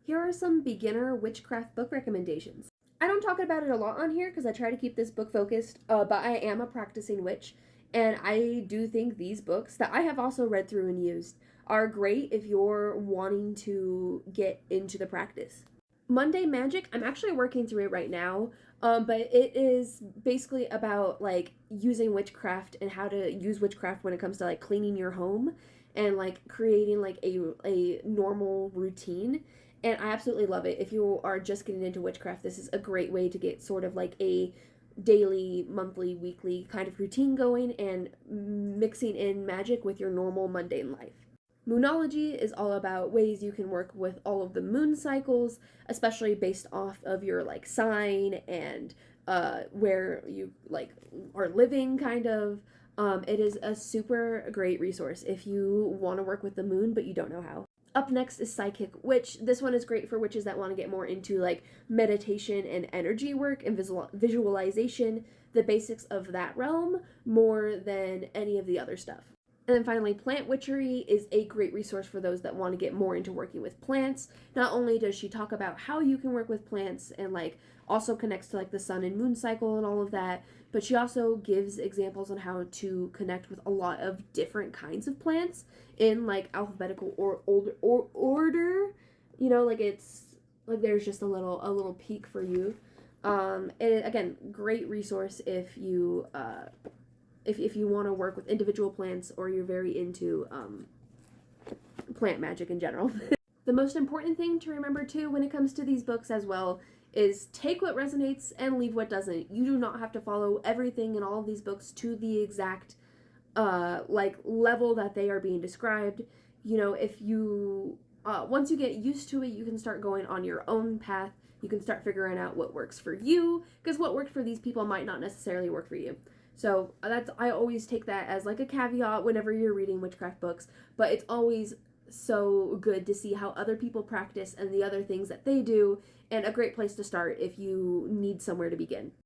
Here are some beginner witchcraft book recommendations. I don't talk about it a lot on here because I try to keep this book focused, but I am a practicing witch, and I do think these books that I have also read through and used are great if you're wanting to get into the practice. Monday Magic, I'm actually working through it right now, but it is basically about like using witchcraft and how to use witchcraft when it comes to like cleaning your home and like creating like a normal routine. And I absolutely love it. If you are just getting into witchcraft, this is a great way to get sort of like a daily, monthly, weekly kind of routine going and mixing in magic with your normal mundane life. Moonology is all about ways you can work with all of the moon cycles, especially based off of your like sign and where you like are living kind of. It is a super great resource if you want to work with the moon but you don't know how. Up next is Psychic Witch. This one is great for witches that want to get more into like meditation and energy work and visualization, the basics of that realm, more than any of the other stuff. And then finally, Plant Witchery is a great resource for those that want to get more into working with plants. Not only does she talk about how you can work with plants and like also connects to like the sun and moon cycle and all of that, but she also gives examples on how to connect with a lot of different kinds of plants in like alphabetical order. You know, like it's like there's just a little peek for you. And again, great resource if you want to work with individual plants or you're very into plant magic in general. The most important thing to remember too when it comes to these books as well is take what resonates and leave what doesn't. You do not have to follow everything in all of these books to the exact like level that they are being described. You know, if you once you get used to it, you can start going on your own path. You can start figuring out what works for you, because what worked for these people might not necessarily work for you. So that's I always take that as like a caveat whenever you're reading witchcraft books, but it's always so good to see how other people practice and the other things that they do, and a great place to start if you need somewhere to begin.